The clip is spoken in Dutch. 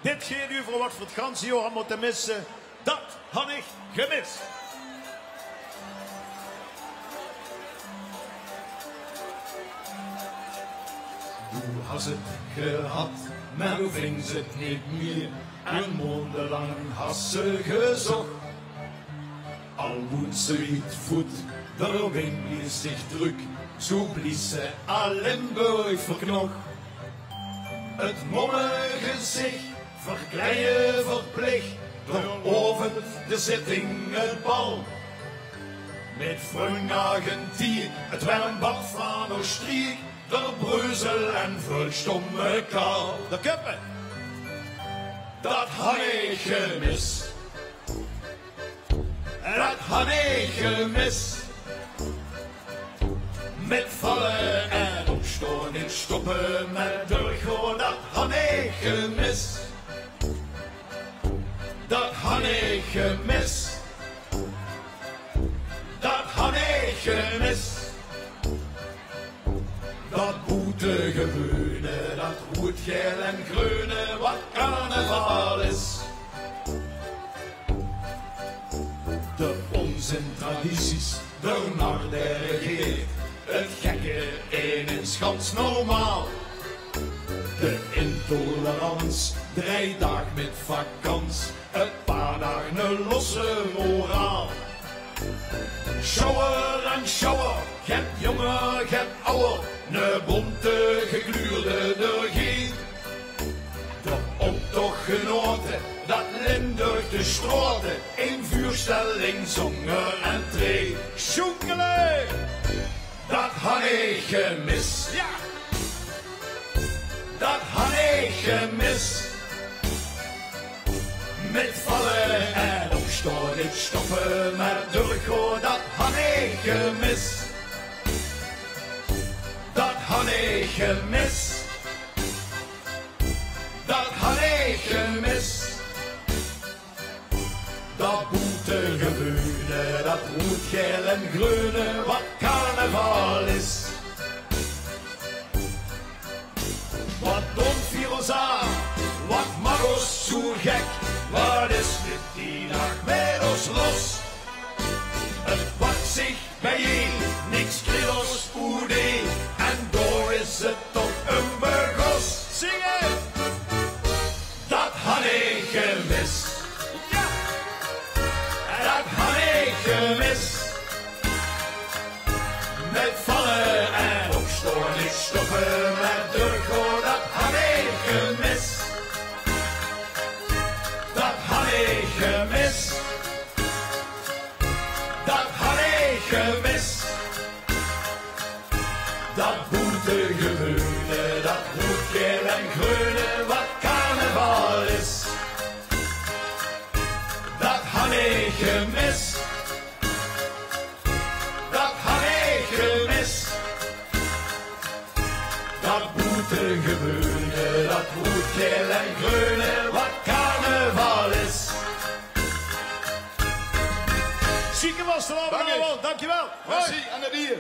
Dit geen u voor wat voor het ganse jaar moeten missen. Dat had ik gemist. Hoe has het gehad, maar hoe ving ze het niet meer? En maandenlang has ze gezocht. Al moet ze niet voet, daar wing is zich druk. Zo blies ze al Limburg verknocht. Het monnegezicht verkleien verplicht. Door over de zitting het bal. Met Argentinië, het wel een bad van Oostenrijk. Door Brussel en volstomme kaal. De kuppen. Dat had ik gemist. Dat had ik gemist. Met vallen en opstaan en stoppen met doorgaan. Dat had ik gemist. Dat had ik gemist. Dat had ik gemist. Dat boetegebeune, dat rood, geel en groene, wat carnaval is. De onzin tradities, de narderigheid, het gekke in een schans normaal. De intolerans, 3 dagen met vakans, het paar dagen een losse moraal. Shower en shower, je hebt jongen, je hebt ouder, ne bonte gegluurde doorheen. De optochtgenoten, dat Limburg de straten, in vuurstelling zongen en tree. Sjoekelen! Dat had ik gemist. Ja! Dat had ik gemist. Met vallen en opstaan, niet stoppen met doorgaan, dat had ik gemist. Dat had ik gemist. Dat had ik gemist. Dat boetegebeune, dat rood, geel en groene, wat carnaval is. Wat doet virus aan, wat mag ons zo gek, wat is dit die dag met ons los? Het wacht zich bijeen, niks krillos oedee, en door is het toch een begos. Zingen! Dat had ik gemist. Ja! Dat had ik gemist. Met vallen en opstaan, niet stoppen met doorgaan, dat had ik gemist. Dat had ik gemist. Dat had ik gemist. Dat boetegebeune, dat rood, geel en groene, wat carnaval is. Dat had ik gemist. Dat had ik gemist. Dat boetegebeune, dat rood, geel en groene, wat carnaval is. Zieke was er allemaal, dankjewel. Hoi. Merci, en de bier.